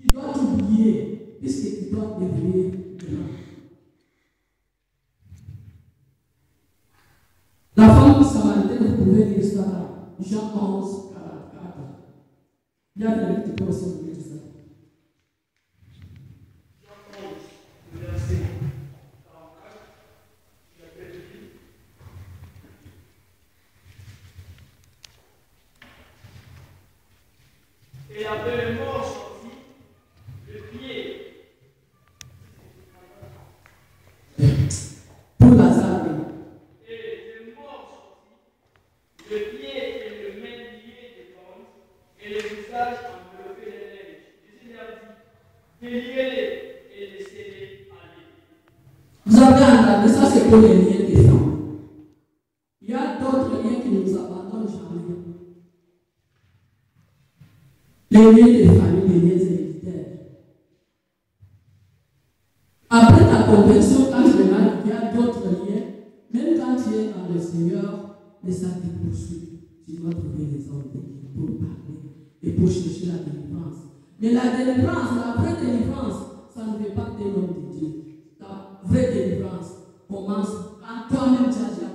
Tu dois t'oublier, puisque tu dois devenir grand. La femme samaritaine, vous pouvez lire ça, Jean 11, 44. Il y a des livres qui peuvent aussi lire ça. Jean 11, verset 44. Et après le mort sorti, le pied. Pour Lazare. Et le mort sorti, le pied et le main liés des bandes, et le visage enveloppé de neige. Jésus leur dit, déliez-les et laissez-les aller. Vous avez entendu ça, c'est pour les liens des femmes. Il y a d'autres liens qui ne nous abandonnent jamais. Les liens des familles, les liens héréditaires. Après ta conversion, quand tu es mal, il y a d'autres liens. Même quand tu es dans le Seigneur, les ça te poursuit. Tu dois trouver les hommes de Dieu pour parler et pour chercher la délivrance. Mais la délivrance, la vraie délivrance, ça ne fait pas de l'homme de Dieu. La vraie délivrance commence quand toi-même tu as déjà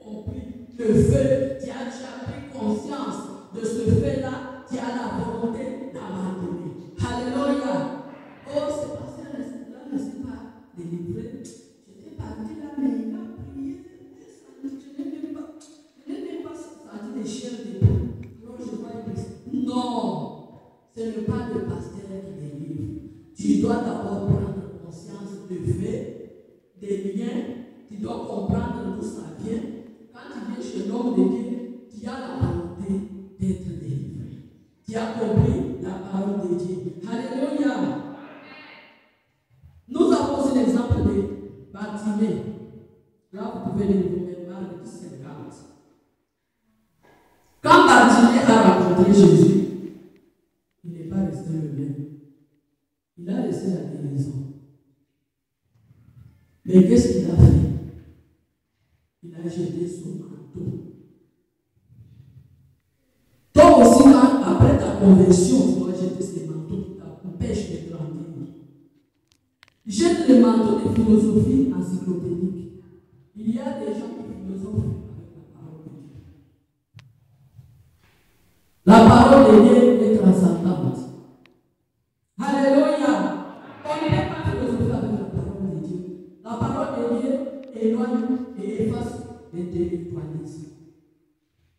compris le feu, tu as déjà pris conscience de ce feu-là, tu as la volonté d'abandonner. Alléluia. Oh, c'est parce que là, je ne suis pas délivré. J'étais parti là, mais il a prié. Je n'ai même pas senti des chairs de boue. Non, je vois une. Non, ce n'est pas le pasteur qui délivre. Tu dois d'abord prendre conscience du fait, des liens. Tu dois comprendre d'où ça vient. Quand tu viens chez l'homme de Dieu, tu as la volonté d'être délivré. Tu as compris la parole de Dieu. Alléluia. Nous avons aussi l'exemple de Bartimée. Là, vous pouvez lire le Marc 17, 40. Quand Bartimée a rencontré Jésus, il n'est pas resté le même. Il a laissé la guérison. Mais qu'est-ce qu'il a fait? Il a jeté son manteau. Toi aussi, quand, après ta conversion, tu dois jeter ces manteaux qui t'empêchent de grandir. Jette les manteaux de philosophie encyclopédique. Il y a des gens qui philosophent avec la parole de Dieu. La parole de Dieu est transcendante. Alléluia. On ne peut pas philosopher avec la parole de Dieu. La parole de Dieu éloigne et efface les délictualismes.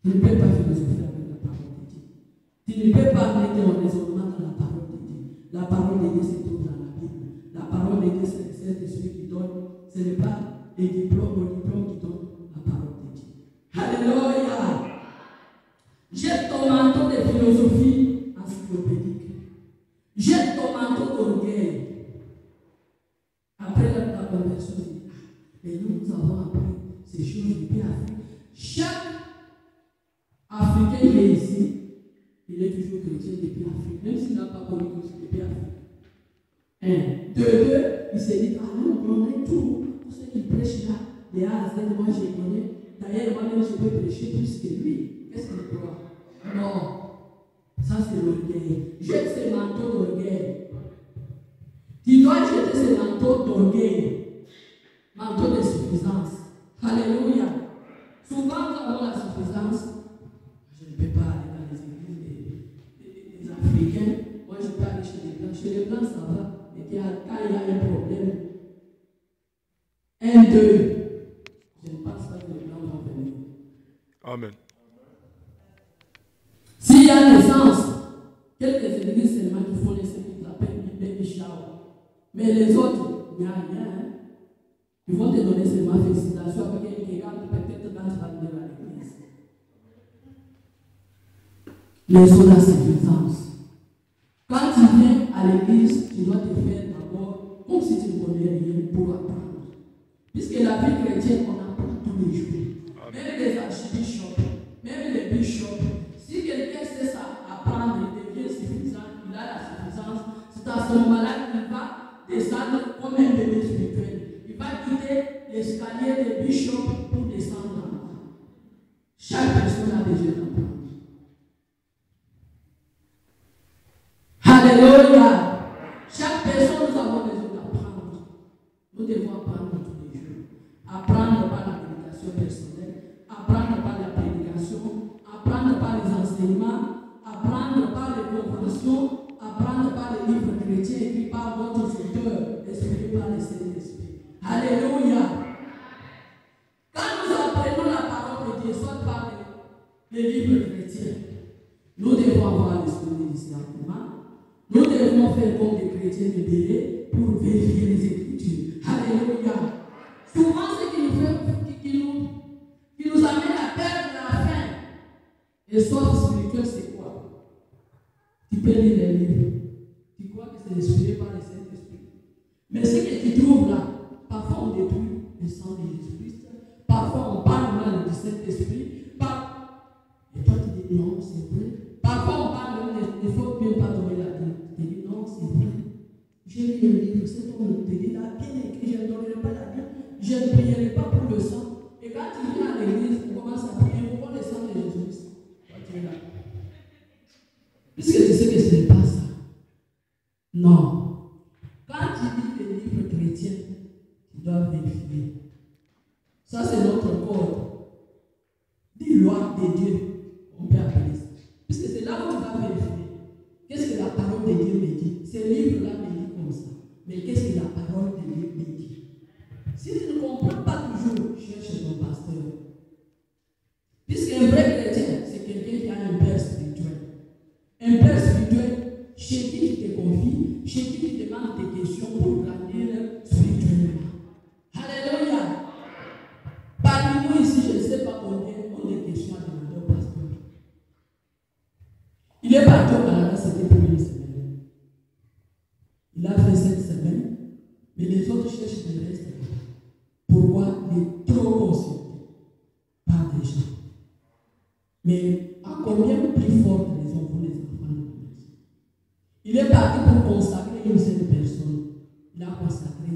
Tu ne peux pas philosopher avec la parole de Dieu. Tu ne peux pas mettre en raisonnement dans la parole de Dieu. La parole de Dieu se trouve dans la Bible. La parole de Dieu, c'est le Saint-Esprit qui donne. Ce n'est pas les diplômes qui donnent la parole de Dieu. Alléluia. Jette ton manteau de philosophie encyclopédique. Jette ton manteau d'orgueil. Après la conversion, et nous avons appris ces choses depuis Afrique. Chaque Africain qui est ici, il est toujours chrétien depuis Afrique, même s'il n'a pas connu Christ depuis Afrique. Un. Deux, il s'est dit, ah non, on est tout. Pour ceux qui prêchent là, les Hazen, moi je les connais. D'ailleurs, moi-même, je peux prêcher plus que lui. Qu'est-ce qu'il croit? Non. Ça, c'est l'orgueil. Jette ces manteaux d'orgueil. Tu dois jeter ces manteaux d'orgueil. Manteau de suffisance. Alléluia. Souvent, nous avons la suffisance. Je ne peux pas aller dans les églises des Africains. Moi, je peux aller chez les Blancs. Chez les Blancs, ça va. Mais quand il y a un problème, un, deux, je ne pense pas que les Blancs vont venir. Amen. S'il y a naissance, quelques églises seulement qui font les ce qu'ils appellent baby shower. Mais les autres, il n'y a rien. Hein? Ils vont te donner seulement félicitations avec un qui regarde peut-être quand tu vas venir à l'église. Les autres, la suffisance. Quand tu viens à l'église, tu dois te faire d'abord comme si tu ne connais rien pour apprendre. Puisque la vie chrétienne, on apprend tous les jours. Même les archibishops, même les bishops. Si quelqu'un sait ça, apprendre, il devient suffisant, il a la suffisance, c'est à ce moment-là qu'il va descendre comme un bébé spirituel. Il va quitter l'escalier des bishops pour descendre en bas. Chaque personne a besoin d'apprendre. Alléluia. apprendre par les livres chrétiens écrits par d'autres auteurs, inspirés par le Saint-Esprit. Alléluia. Quand nous apprenons la parole de Dieu, soit par les livres chrétiens, nous devons avoir l'esprit de discernement. Nous devons faire comme des chrétiens libérés pour vérifier les Écritures. Alléluia. Souvent, ce qui nous amène à perdre la faim. Et sauf spirituel, c'est quoi? Tu peux lire les livres. Tu crois que c'est inspiré par le Saint-Esprit. Mais ce que tu trouves là, parfois on détruit le sang de Jésus-Christ. Parfois on parle mal du Saint-Esprit. Et toi tu dis non, c'est vrai. Parfois on parle même, il ne faut même pas donner la Bible. Tu dis non, c'est vrai. J'ai lu un livre, cet homme te dit là, bien écrit, je ne donnerai pas la Bible. Je ne prierai pas pour le sang. Et quand tu viens à l'église, tu commences à prier pour le sang de Jésus-Christ. Toi tu es là. Puisque tu sais que ce n'est pas ça. Non. Quand tu lis les livres chrétiens, tu dois vérifier. Ça, c'est notre code. Des lois de Dieu, on peut appeler ça. Puisque c'est là où tu dois vérifier. Qu'est-ce que la parole de Dieu me dit? Ces livres-là me disent comme ça. Mais qu'est-ce que la parole de Dieu me dit? Si tu ne comprends pas toujours, cherche ton pasteur. Puisqu'un vrai chrétien, c'est quelqu'un qui a un père spirituel. Un père spirituel chez qui tu te confies, chez qui tu demandes des questions pour grandir spirituellement. Alléluia. Parmi nous ici, je ne sais pas combien on a des questions à demander au pasteur. Il est parti au Canada, c'était pour une semaine. Il a fait cette semaine, mais les autres cherchent le reste. Pourquoi? Il est trop consulté par des gens. Mais à combien plus forte raison pour les enfants de l'Église? Il est parti pour consacrer une seule personne. Il a consacré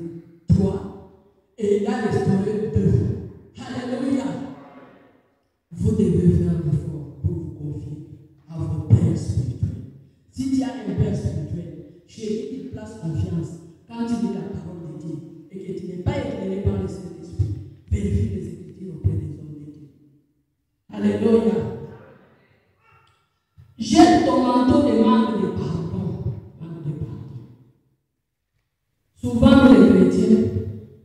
3 et il a restauré 2. Alléluia. Vous devez faire l'effort pour vous confier à vos pères spirituels. Si tu as un père spirituel chez qui tu places confiance, quand tu lis la parole de Dieu et que tu n'es pas éclairé par le Saint-Esprit, vérifie les Écritures auprès des hommes de Dieu. Alléluia. Jette ton manteau de manque de pardon. Manque de pardon. Souvent, nous les chrétiens,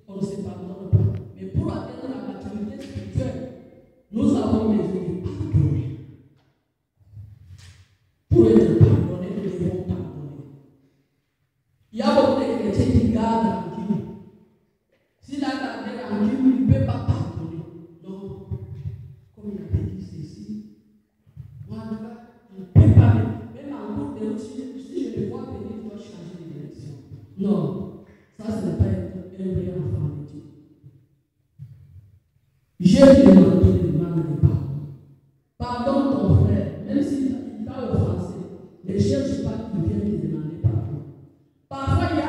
on ne se pardonne pas. Mais pour atteindre la maturité spirituelle, nous avons besoin de pardonner. Pour être pardonné, nous devons pardonner. Il y a beaucoup de chrétiens qui gardent rancune. S'il a gardé rancune, il ne peut pas pardonner. Non. Comme il avait dit ceci, moi, je ne peux pas, même en cours de route, si je le vois venir, je dois changer de direction. Non. Ça, ce n'est pas un vrai enfant de Dieu. J'ai demandé le manque de pardon. Pardonne ton frère, même s'il t'a offensé. Ne cherche pas qu'il vienne te demander pardon. Parfois, il y a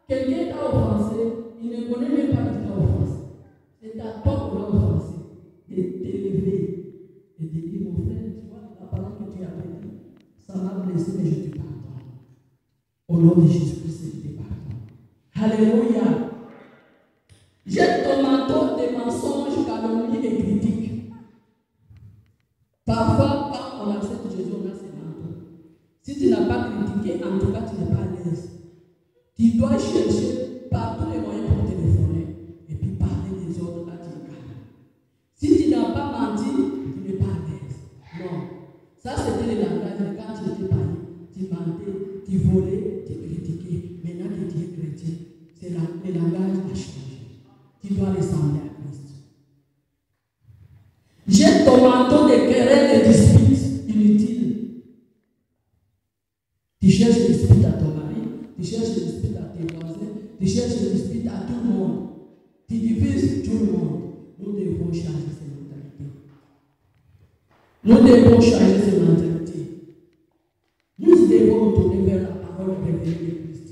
quelqu'un qui t'a offensé, il ne connaît même pas qui t'a offensé. C'est à toi qu'on l'a offensé. De t'élever et de dire, mon frère, tu vois, la parole que tu as dit, ça m'a blessé, mais je te pardonne. Au nom de Jésus-Christ, je te pardonne. Alléluia. Jette ton manteau des mensonges, calomnies et critiques. Parfois, quand on accepte Jésus, on a ses manteaux. Si tu n'as pas critiqué, en tout cas, tu n'es pas à l'aise. Tu dois chercher par tous les moyens pour téléphoner et puis parler des autres là, tu es calme. Si tu n'as pas menti, tu n'es pas à l'aise. Non. Ça, c'était le langage de quand tu étais parlé. Tu mentais, tu volais, tu critiquais. Maintenant que tu es chrétien, le langage a changé. Tu dois ressembler à Christ. Jette ton manteau de querelles et disputes inutiles. Tu cherches des disputes à ton mari, tu cherches des disputes à tes voisins, tu cherches des disputes à tout le monde. Tu divises tout le monde. Nous devons changer ces mentalités. Nous devons changer ces mentalités. Nous devons tourner vers la parole révélée de Christ.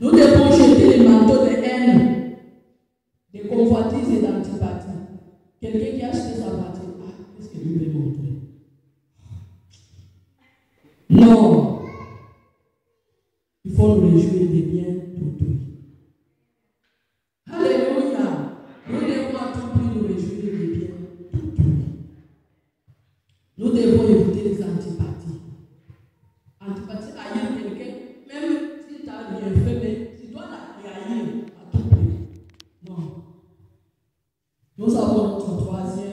Nous devons jeter les manteaux de haine, de convoitise et d'antipathie. Quelqu'un qui a acheté sa voiture, qu'est-ce que lui veut montrer? Non. Il faut nous réjouir des biens d'autrui. Alléluia. Nous devons à tout prix nous réjouir des biens d'autrui. Nous devons éviter les antipathies. Nous avons notre troisième